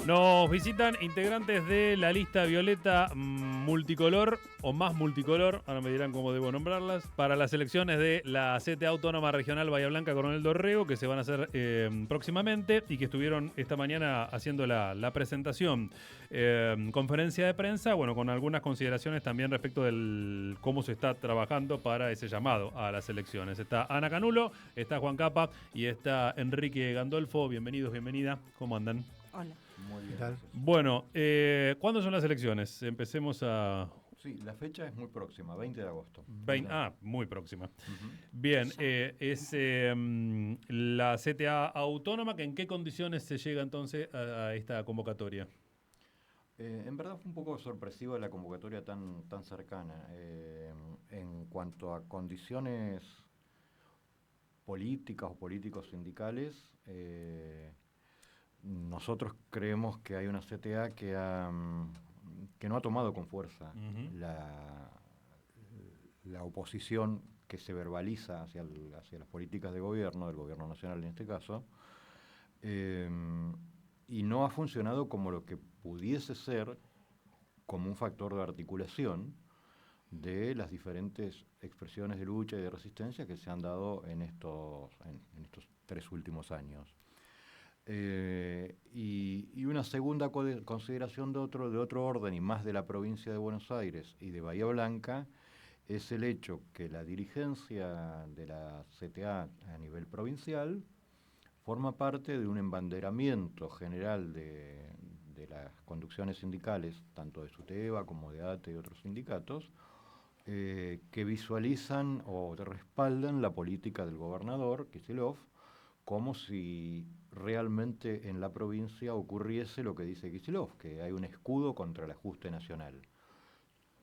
Nos visitan integrantes de la lista violeta multicolor o más multicolor, ahora me dirán cómo debo nombrarlas, para las elecciones de la CTA Autónoma Regional Bahía Blanca Coronel Dorrego, que se van a hacer próximamente y que estuvieron esta mañana haciendo la presentación. Conferencia de prensa, bueno, con algunas consideraciones también respecto del cómo se está trabajando para ese llamado a las elecciones. Está Ana Canulo, está Juan Capa y está Enrique Gandolfo. Bienvenidos, bienvenida. ¿Cómo andan? Hola. Muy bien, tal? gracias. Bueno, ¿cuándo son las elecciones? Empecemos a... Sí, la fecha es muy próxima, 20 de agosto. muy próxima. Ujú. Bien, es la CTA Autónoma, que ¿en qué condiciones se llega entonces a esta convocatoria? En verdad fue un poco sorpresiva la convocatoria tan cercana. En cuanto a condiciones políticas o políticos sindicales, nosotros creemos que hay una CTA que no ha tomado con fuerza Uh-huh. la oposición que se verbaliza hacia las políticas de gobierno, del gobierno nacional en este caso, y no ha funcionado como lo que pudiese ser como un factor de articulación de las diferentes expresiones de lucha y de resistencia que se han dado en estos 3 últimos años. Y una segunda consideración de otro orden y más de la provincia de Buenos Aires y de Bahía Blanca es el hecho que la dirigencia de la CTA a nivel provincial forma parte de un embanderamiento general de las conducciones sindicales, tanto de SUTEBA como de ATE y otros sindicatos, que visualizan o respaldan la política del gobernador Kicillof como si realmente en la provincia ocurriese lo que dice Kicillof, que hay un escudo contra el ajuste nacional.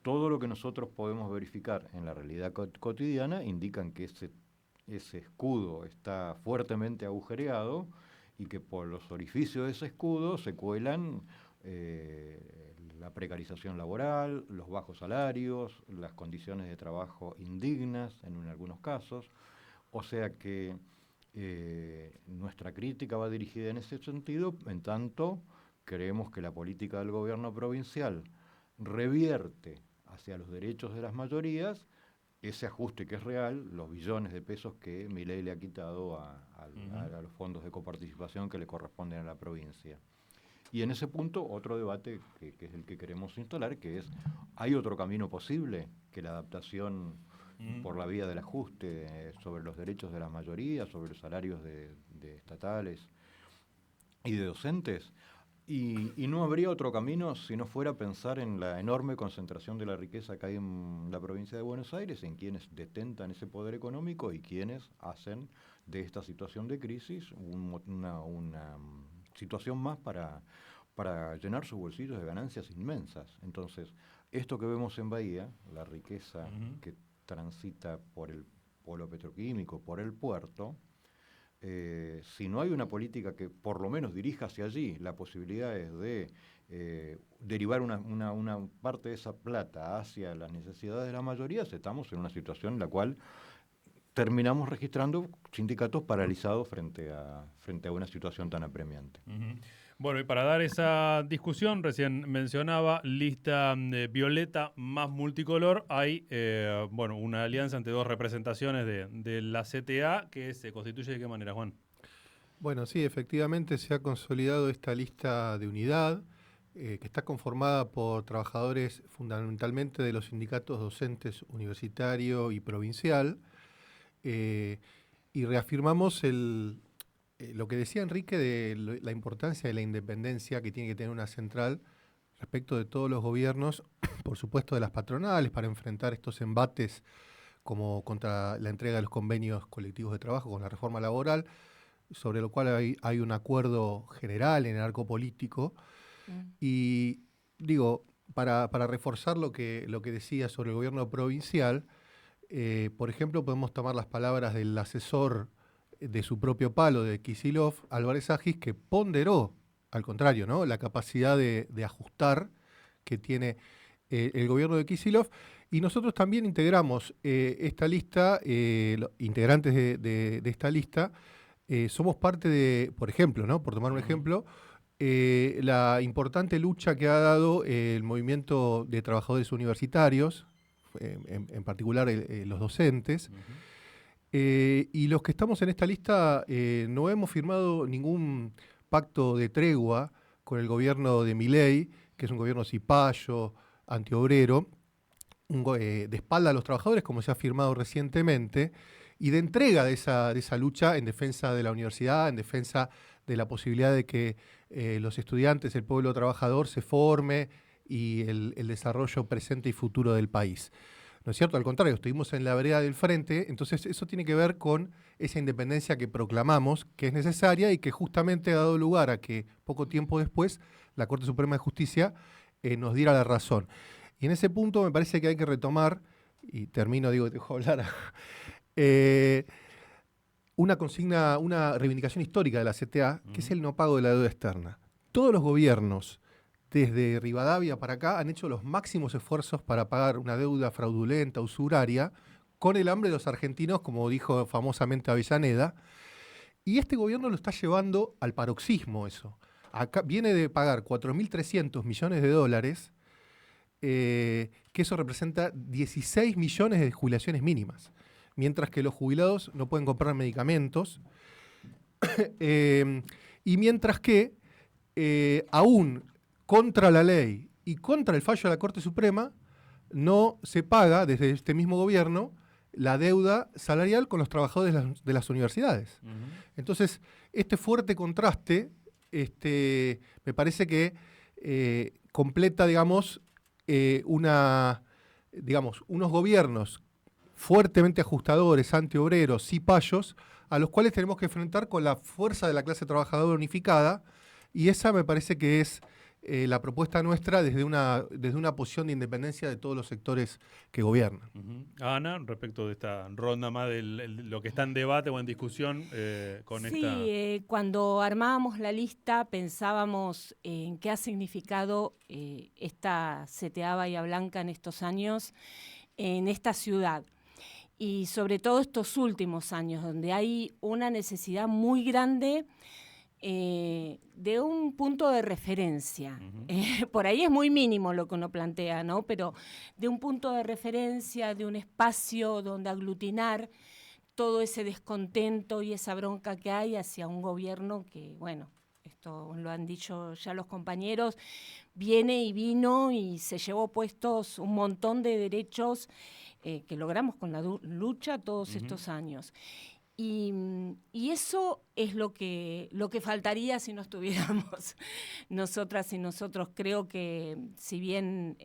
Todo lo que nosotros podemos verificar en la realidad cotidiana indican que ese escudo está fuertemente agujereado y que por los orificios de ese escudo se cuelan la precarización laboral, los bajos salarios, las condiciones de trabajo indignas en algunos casos. O sea que nuestra crítica va dirigida en ese sentido, en tanto creemos que la política del gobierno provincial revierte hacia los derechos de las mayorías ese ajuste que es real, los billones de pesos que Milei le ha quitado a los fondos de coparticipación que le corresponden a la provincia. Y en ese punto, otro debate que es el que queremos instalar, que es, ¿hay otro camino posible que la adaptación por la vía del ajuste sobre los derechos de las mayorías, sobre los salarios de estatales y de docentes? Y no habría otro camino si no fuera pensar en la enorme concentración de la riqueza que hay en la provincia de Buenos Aires, en quienes detentan ese poder económico y quienes hacen de esta situación de crisis una situación más para llenar sus bolsillos de ganancias inmensas. Entonces, esto que vemos en Bahía, la riqueza que transita por el polo petroquímico, por el puerto, si no hay una política que por lo menos dirija hacia allí la posibilidad es de derivar una parte de esa plata hacia las necesidades de la mayoría, estamos en una situación en la cual terminamos registrando sindicatos paralizados frente a una situación tan apremiante. Uh-huh. Bueno, y para dar esa discusión, recién mencionaba, lista violeta más multicolor, hay una alianza entre dos representaciones de la CTA que se constituye ¿de qué manera, Juan? Bueno, sí, efectivamente se ha consolidado esta lista de unidad que está conformada por trabajadores fundamentalmente de los sindicatos docentes universitario y provincial y reafirmamos lo que decía Enrique de la importancia de la independencia que tiene que tener una central respecto de todos los gobiernos, por supuesto de las patronales, para enfrentar estos embates como contra la entrega de los convenios colectivos de trabajo con la reforma laboral, sobre lo cual hay un acuerdo general en el arco político. Y digo, para reforzar lo que decía sobre el gobierno provincial, por ejemplo, podemos tomar las palabras del asesor de su propio palo, de Kicillof, Álvarez Agis, que ponderó, al contrario, ¿no?, la capacidad de ajustar que tiene el gobierno de Kicillof. Y nosotros también integramos esta lista, integrantes de esta lista, somos parte de, por ejemplo, ¿no?, por tomar un ejemplo, la importante lucha que ha dado el movimiento de trabajadores universitarios, en particular los docentes. Y los que estamos en esta lista no hemos firmado ningún pacto de tregua con el gobierno de Milei, que es un gobierno cipayo, antiobrero, de espalda a los trabajadores, como se ha firmado recientemente, y de entrega de esa lucha en defensa de la universidad, en defensa de la posibilidad de que los estudiantes, el pueblo trabajador se forme y el desarrollo presente y futuro del país. ¿No es cierto? Al contrario, estuvimos en la vereda del frente, entonces eso tiene que ver con esa independencia que proclamamos, que es necesaria y que justamente ha dado lugar a que poco tiempo después la Corte Suprema de Justicia nos diera la razón. Y en ese punto me parece que hay que retomar, y termino, digo, te dejo hablar, una consigna, una reivindicación histórica de la CTA, que es el no pago de la deuda externa. Todos los gobiernos, desde Rivadavia para acá, han hecho los máximos esfuerzos para pagar una deuda fraudulenta, usuraria, con el hambre de los argentinos, como dijo famosamente Avellaneda, y este gobierno lo está llevando al paroxismo eso. Acá viene de pagar 4.300 millones de dólares, que eso representa 16 millones de jubilaciones mínimas, mientras que los jubilados no pueden comprar medicamentos, y mientras que aún contra la ley y contra el fallo de la Corte Suprema no se paga desde este mismo gobierno la deuda salarial con los trabajadores de las universidades. Entonces, este fuerte contraste me parece que completa, digamos, unos gobiernos fuertemente ajustadores, antiobreros, cipayos, a los cuales tenemos que enfrentar con la fuerza de la clase trabajadora unificada, y esa me parece que es la propuesta nuestra desde una posición de independencia de todos los sectores que gobiernan. Ana, respecto de esta ronda más de lo que está en debate o en discusión con esta... Sí, cuando armábamos la lista pensábamos en qué ha significado esta CTA Bahía Blanca en estos años, en esta ciudad. Y sobre todo estos últimos años, donde hay una necesidad muy grande de un punto de referencia. Por ahí es muy mínimo lo que uno plantea, ¿no? Pero de un punto de referencia, de un espacio donde aglutinar todo ese descontento y esa bronca que hay hacia un gobierno que, bueno, esto lo han dicho ya los compañeros, viene y vino y se llevó puestos un montón de derechos que logramos con la lucha todos estos años. Y eso es lo que faltaría si no estuviéramos nosotras y nosotros. Creo que si bien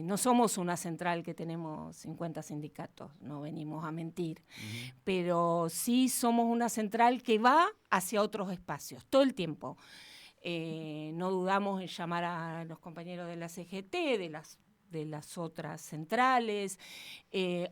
no somos una central que tenemos 50 sindicatos, no venimos a mentir, pero sí somos una central que va hacia otros espacios todo el tiempo. No dudamos en llamar a los compañeros de la CGT, de las otras centrales,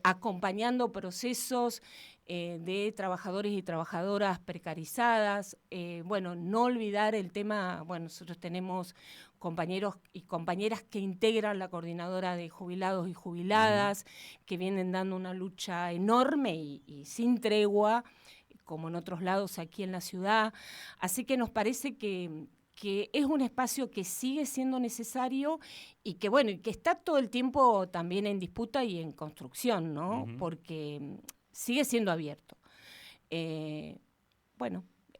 acompañando procesos de trabajadores y trabajadoras precarizadas. No olvidar el tema, nosotros tenemos compañeros y compañeras que integran la coordinadora de jubilados y jubiladas, que vienen dando una lucha enorme y sin tregua, como en otros lados aquí en la ciudad. Así que nos parece que es un espacio que sigue siendo necesario y que, y que está todo el tiempo también en disputa y en construcción, ¿no? Porque sigue siendo abierto.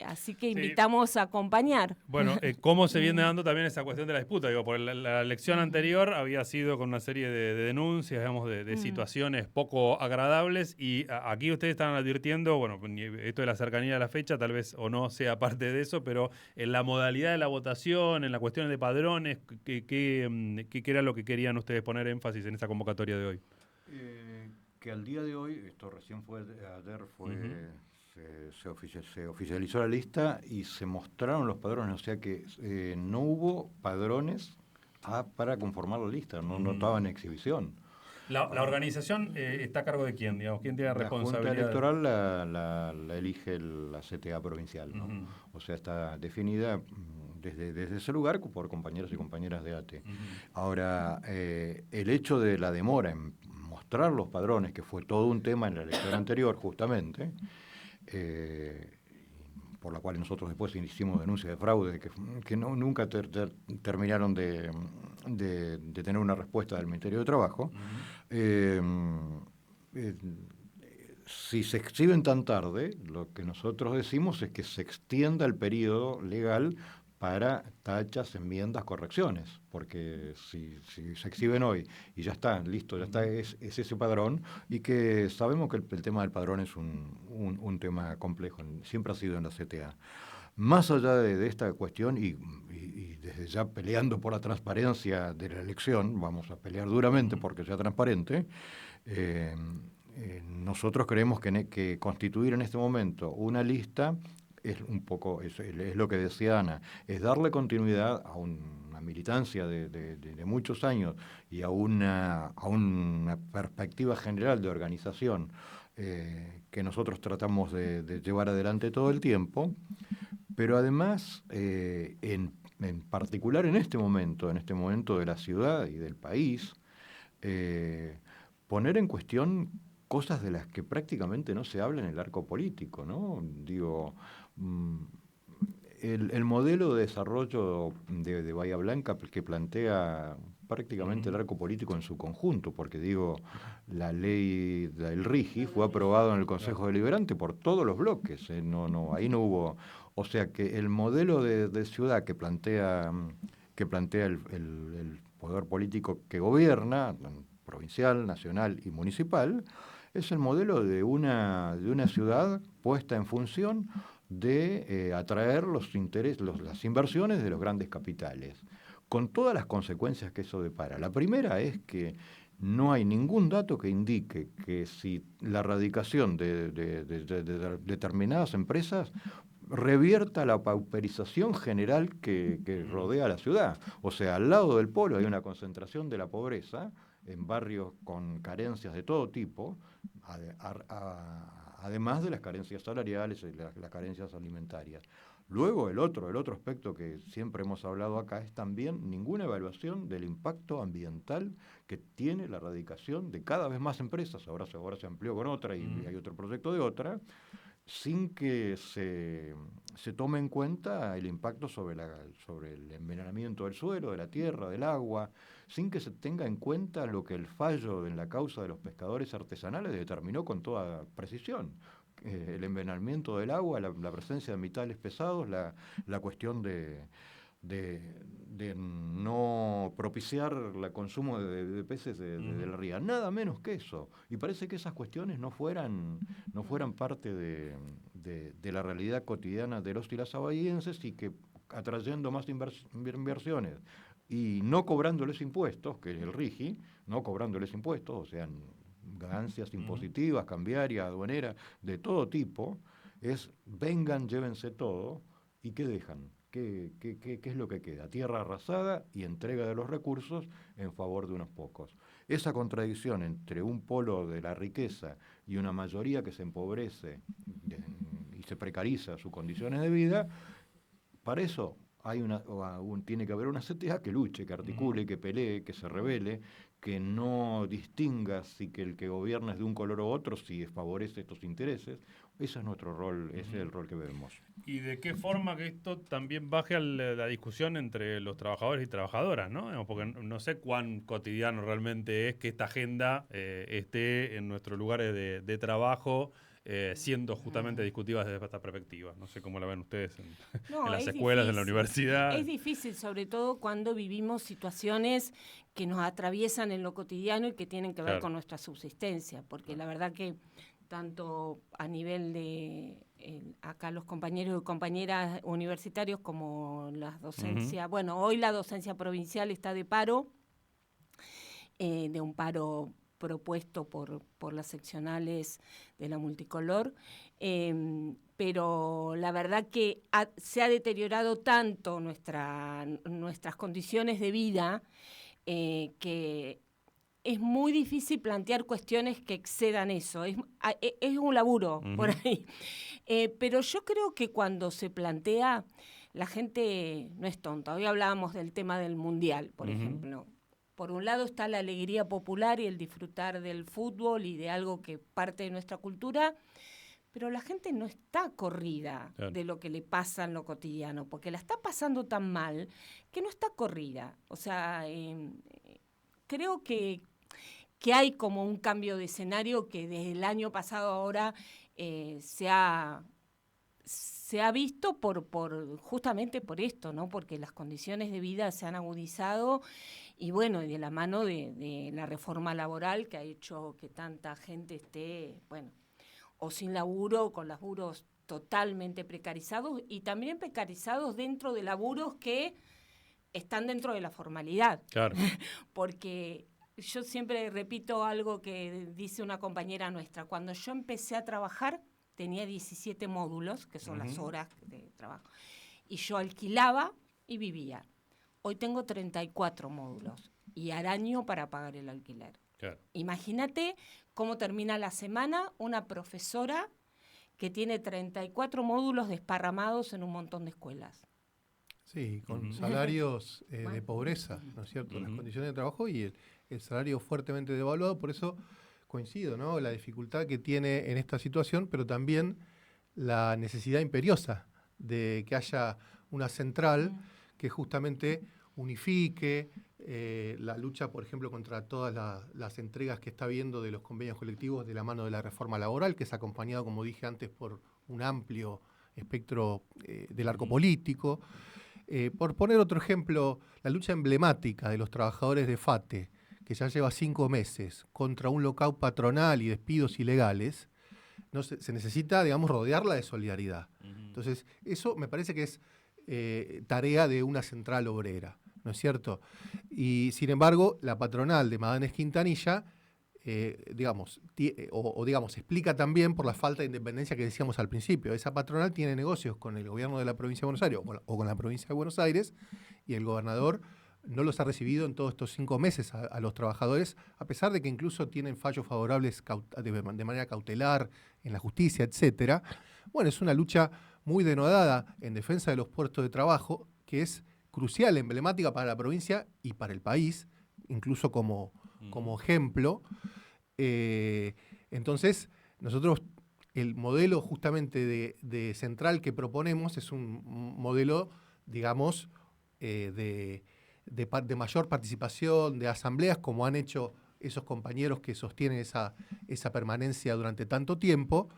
Así que invitamos a acompañar. Bueno, ¿cómo se viene dando también esa cuestión de la disputa? Digo, por la elección anterior había sido con una serie de denuncias, digamos, de situaciones poco agradables, y aquí ustedes están advirtiendo, esto de la cercanía de la fecha tal vez o no sea parte de eso, pero en la modalidad de la votación, en la cuestión de padrones, ¿qué era lo que querían ustedes poner énfasis en esa convocatoria de hoy? Que al día de hoy, esto recién ayer se oficializó la lista y se mostraron los padrones, o sea que no hubo padrones para conformar la lista, no estaba en exhibición. ¿La organización está a cargo de quién, digamos? ¿Quién tiene la responsabilidad? La Junta Electoral la elige la CTA provincial, ¿no? O sea, está definida desde ese lugar por compañeros y compañeras de ATE. Ahora, el hecho de la demora en mostrar los padrones, que fue todo un tema en la elección anterior justamente, por la cual nosotros después hicimos denuncias de fraude, que nunca terminaron de tener una respuesta del Ministerio de Trabajo. Si se exhiben tan tarde, lo que nosotros decimos es que se extienda el periodo legal para tachas, enmiendas, correcciones, porque si se exhiben hoy y ya está, listo, ya está, es ese padrón, y que sabemos que el tema del padrón es un tema complejo, siempre ha sido en la CTA. Más allá de esta cuestión, y desde ya peleando por la transparencia de la elección, vamos a pelear duramente porque sea transparente, nosotros creemos que constituir en este momento una lista es un poco, es lo que decía Ana, es darle continuidad a una militancia de muchos años y a una perspectiva general de organización que nosotros tratamos de llevar adelante todo el tiempo, pero además, en particular en este momento de la ciudad y del país, poner en cuestión cosas de las que prácticamente no se habla en el arco político, ¿no? Digo, el modelo de desarrollo de Bahía Blanca que plantea prácticamente el arco político en su conjunto, porque digo, la ley del RIGI fue aprobada en el Consejo Deliberante por todos los bloques, ahí no hubo, o sea que el modelo de ciudad que plantea el poder político que gobierna, provincial, nacional y municipal, es el modelo de una ciudad puesta en función de atraer los intereses, las inversiones de los grandes capitales, con todas las consecuencias que eso depara. La primera es que no hay ningún dato que indique que si la radicación de determinadas empresas revierta la pauperización general que rodea a la ciudad. O sea, al lado del polo hay una concentración de la pobreza en barrios con carencias de todo tipo, además de las carencias salariales y las carencias alimentarias. Luego, el otro aspecto que siempre hemos hablado acá es también ninguna evaluación del impacto ambiental que tiene la radicación de cada vez más empresas. Ahora se amplió con otra y hay otro proyecto de otra, sin que se tome en cuenta el impacto sobre el envenenamiento del suelo, de la tierra, del agua, sin que se tenga en cuenta lo que el fallo en la causa de los pescadores artesanales determinó con toda precisión. El envenenamiento del agua, la presencia de metales pesados, la cuestión de no propiciar el consumo de peces del río, nada menos que eso. Y parece que esas cuestiones no fueran parte de la realidad cotidiana de los y las abahienses, y que atrayendo más inversiones y no cobrándoles impuestos, que es el RIGI, no cobrándoles impuestos, o sea, ganancias impositivas, cambiarias, aduaneras, de todo tipo, vengan, llévense todo, ¿y qué dejan? ¿Qué es lo que queda? Tierra arrasada y entrega de los recursos en favor de unos pocos. Esa contradicción entre un polo de la riqueza y una mayoría que se empobrece y se precariza sus condiciones de vida, para eso tiene que haber una CTA que luche, que articule, que pelee, que se rebele, que no distinga si que el que gobierna es de un color u otro, si favorece estos intereses. Ese es nuestro rol, ese es el rol que vemos. ¿Y de qué forma que esto también baje a la discusión entre los trabajadores y trabajadoras, ¿no? Porque no sé cuán cotidiano realmente es que esta agenda esté en nuestros lugares de trabajo, siendo justamente discutida desde esta perspectiva. No sé cómo la ven ustedes en las escuelas, en la universidad. Es difícil, sobre todo cuando vivimos situaciones que nos atraviesan en lo cotidiano y que tienen que ver con nuestra subsistencia, porque la verdad que tanto a nivel de acá los compañeros y compañeras universitarios como las docencias, bueno, hoy la docencia provincial está de paro, de un paro propuesto por las seccionales de la multicolor, pero la verdad que se ha deteriorado tanto nuestras condiciones de vida que es muy difícil plantear cuestiones que excedan eso. Es un laburo por ahí. Pero yo creo que cuando se plantea, la gente no es tonta. Hoy hablábamos del tema del Mundial, por ejemplo. Por un lado está la alegría popular y el disfrutar del fútbol y de algo que parte de nuestra cultura, pero la gente no está corrida Claro. de lo que le pasa en lo cotidiano, porque la está pasando tan mal que no está corrida. O sea, creo que hay como un cambio de escenario que desde el año pasado ahora se ha visto justamente por esto, ¿no? Porque las condiciones de vida se han agudizado y bueno, y de la mano de la reforma laboral que ha hecho que tanta gente esté, bueno, o sin laburo, con laburos totalmente precarizados y también precarizados dentro de laburos que están dentro de la formalidad. Claro. Porque yo siempre repito algo que dice una compañera nuestra. Cuando yo empecé a trabajar, tenía 17 módulos, que son las horas de trabajo, y yo alquilaba y vivía. Hoy tengo 34 módulos y araño para pagar el alquiler. Claro. Imagínate cómo termina la semana una profesora que tiene 34 módulos desparramados en un montón de escuelas. Sí, con salarios de Bueno. pobreza, ¿no es cierto? Las condiciones de trabajo y el salario fuertemente devaluado, por eso coincido, ¿no? La dificultad que tiene en esta situación, pero también la necesidad imperiosa de que haya una central que justamente unifique la lucha, por ejemplo, contra todas las entregas que está habiendo de los convenios colectivos de la mano de la reforma laboral, que es acompañado, como dije antes, por un amplio espectro del arco político. Por poner otro ejemplo, la lucha emblemática de los trabajadores de FATE, que ya lleva 5 meses, contra un lockout patronal y despidos ilegales, no se necesita, digamos, rodearla de solidaridad. Entonces, eso me parece que es tarea de una central obrera, ¿no es cierto? Y, sin embargo, la patronal de Magallanes Quintanilla, digamos, explica también por la falta de independencia que decíamos al principio. Esa patronal tiene negocios con el gobierno de la provincia de Buenos Aires o con la provincia de Buenos Aires, y el gobernador no los ha recibido en todos estos 5 meses a los trabajadores, a pesar de que incluso tienen fallos favorables de manera cautelar en la justicia, etcétera. Bueno, es una lucha muy denodada en defensa de los puestos de trabajo, que es crucial, emblemática para la provincia y para el país, incluso como ejemplo. Entonces, nosotros, el modelo justamente de central que proponemos es un modelo, digamos, de mayor participación, de asambleas, como han hecho esos compañeros que sostienen esa permanencia durante tanto tiempo,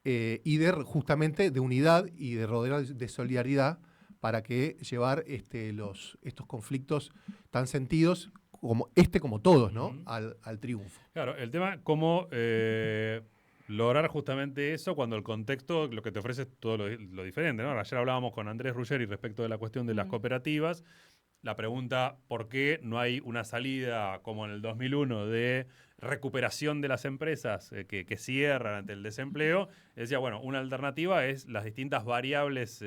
y justamente de unidad y de rodear de solidaridad para que llevar estos conflictos tan sentidos, como todos, ¿no? al triunfo. Claro, el tema cómo lograr justamente eso cuando el contexto lo que te ofrece es todo lo diferente, ¿no? Ayer hablábamos con Andrés Ruggeri respecto de la cuestión de las cooperativas. La pregunta, ¿por qué no hay una salida como en el 2001 de recuperación de las empresas que cierran ante el desempleo? Decía, bueno, una alternativa es las distintas variables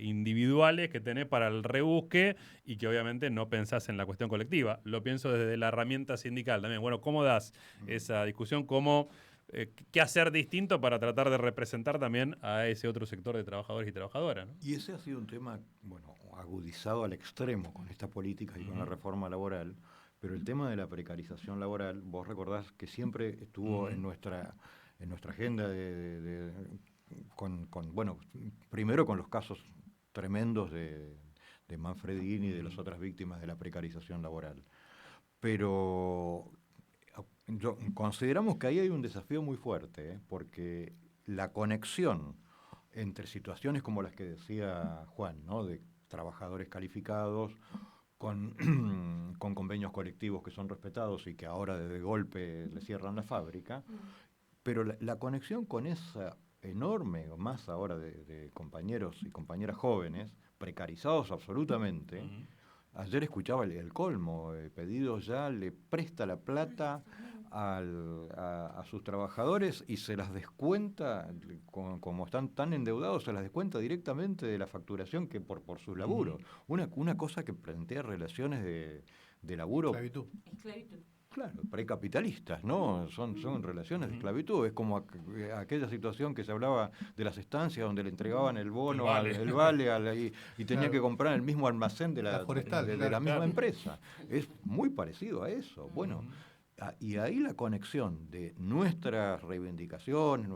individuales que tenés para el rebusque y que obviamente no pensás en la cuestión colectiva. Lo pienso desde la herramienta sindical también. Bueno, ¿cómo das esa discusión? ¿Qué hacer distinto para tratar de representar también a ese otro sector de trabajadores y trabajadoras, ¿no? Y ese ha sido un tema, bueno, agudizado al extremo con esta política y con la reforma laboral, pero el tema de la precarización laboral, vos recordás que siempre estuvo en nuestra agenda bueno, primero con los casos tremendos de Manfredini y de las otras víctimas de la precarización laboral. Pero consideramos que ahí hay un desafío muy fuerte, porque la conexión entre situaciones como las que decía Juan, ¿no? De trabajadores calificados, con convenios colectivos que son respetados y que ahora de golpe le cierran la fábrica, pero la conexión con esa enorme masa ahora de compañeros y compañeras jóvenes, precarizados absolutamente. Ayer escuchaba el colmo, Pedidos ya le presta la plata a sus trabajadores y se las descuenta, como están tan endeudados, se las descuenta directamente de la facturación que por sus laburos. Una cosa que plantea relaciones de laburo. Esclavitud. Claro, precapitalistas, ¿no? Son relaciones de esclavitud. Es como aquella situación que se hablaba de las estancias donde le entregaban el bono, el vale y tenía que comprar en el mismo almacén de la misma empresa. Es muy parecido a eso. Bueno, y ahí la conexión de nuestras reivindicaciones,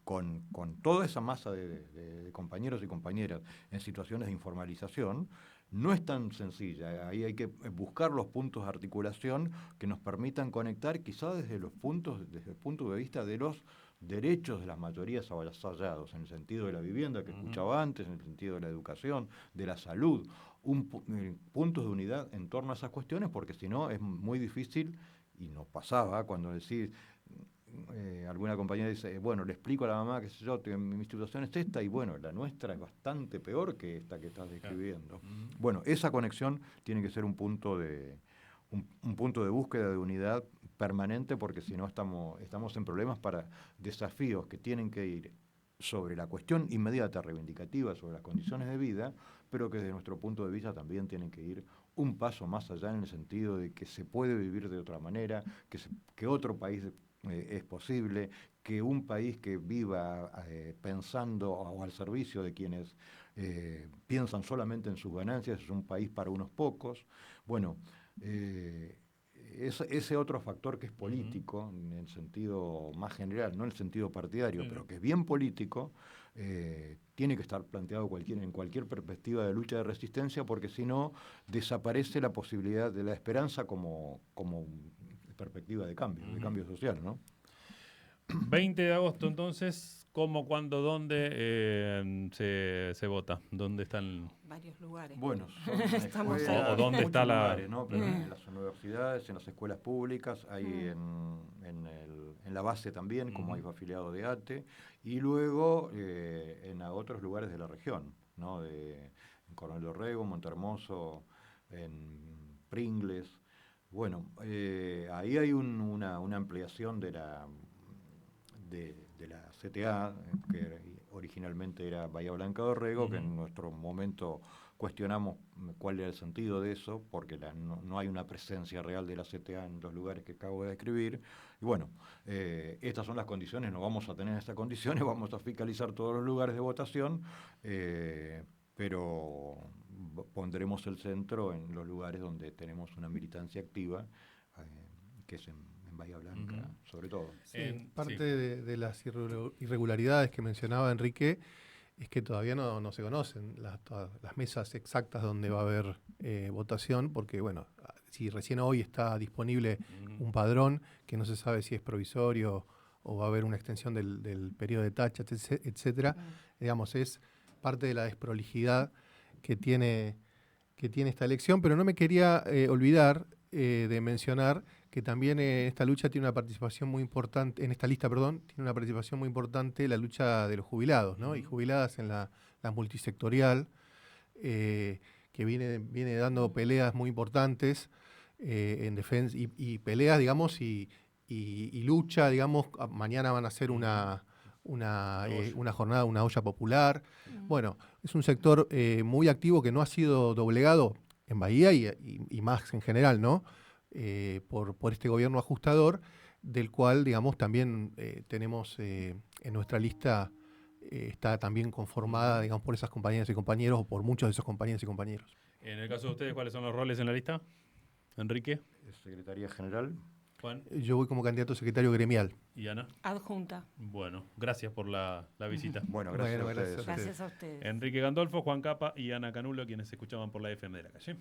con toda esa masa de compañeros y compañeras en situaciones de informalización, no es tan sencilla. Ahí hay que buscar los puntos de articulación que nos permitan conectar, quizá desde el punto de vista de los derechos de las mayorías avasallados, en el sentido de la vivienda que escuchaba antes, en el sentido de la educación, de la salud, puntos de unidad en torno a esas cuestiones, porque si no es muy difícil, y nos pasaba cuando decís, alguna compañera dice, bueno, le explico a la mamá, qué sé yo, mi situación es esta, y bueno, la nuestra es bastante peor que esta que estás describiendo. Bueno, esa conexión tiene que ser un punto de búsqueda de unidad permanente, porque si no estamos en problemas para desafíos que tienen que ir sobre la cuestión inmediata, reivindicativa, sobre las condiciones de vida, pero que desde nuestro punto de vista también tienen que ir un paso más allá, en el sentido de que se puede vivir de otra manera, que otro país es posible, que un país que viva pensando o al servicio de quienes piensan solamente en sus ganancias es un país para unos pocos. Bueno, ese otro factor que es político, en el sentido más general, no en el sentido partidario, pero que es bien político, tiene que estar planteado en cualquier perspectiva de lucha de resistencia, porque si no desaparece la posibilidad de la esperanza como perspectiva de cambio social, ¿no? 20 de agosto, entonces, ¿cómo, cuándo, dónde se vota? ¿Dónde están? Varios lugares. Bueno, son Estamos escuelas, ¿O dónde está la...? lugares, ¿no? Pero en las universidades, en las escuelas públicas, hay en la base también, como hay afiliados de ATE, y luego en otros lugares de la región, ¿no? En Coronel Dorrego, Montehermoso, en Pringles. Bueno, ahí hay una ampliación de la CTA, que originalmente era Bahía Blanca Dorrego, que en nuestro momento cuestionamos cuál era el sentido de eso, porque no hay una presencia real de la CTA en los lugares que acabo de describir. Y bueno, estas son las condiciones, no vamos a tener estas condiciones, vamos a fiscalizar todos los lugares de votación, pero pondremos el centro en los lugares donde tenemos una militancia activa, que es en Bahía Blanca, sobre todo. Sí, parte de las irregularidades que mencionaba Enrique es que todavía no se conocen todas las mesas exactas donde va a haber votación, porque bueno, si recién hoy está disponible un padrón que no se sabe si es provisorio o va a haber una extensión del periodo de tacha, etcétera, digamos, es parte de la desprolijidad que tiene esta elección, pero no me quería olvidar de mencionar que también en esta lucha tiene una participación muy importante, en esta lista, perdón, tiene una participación muy importante la lucha de los jubilados, ¿no? Y jubiladas en la multisectorial, que viene dando peleas muy importantes en defensa, y peleas, digamos, y lucha, digamos, mañana van a hacer una jornada, una olla popular. Bueno, es un sector muy activo que no ha sido doblegado en Bahía y más en general, ¿no? Por este gobierno ajustador, del cual, digamos, también tenemos en nuestra lista, está también conformada, digamos, por esas compañeras y compañeros, o por muchos de esos compañeros y compañeros. En el caso de ustedes, ¿cuáles son los roles en la lista? Enrique. Secretaría General. Juan. Yo voy como candidato a secretario gremial. ¿Y Ana? Adjunta. Bueno, gracias por la visita. Bueno, gracias a ustedes. Gracias a ustedes. Enrique Gandolfo, Juan Capa y Ana Canulo, quienes se escuchaban por la FM de la Calle.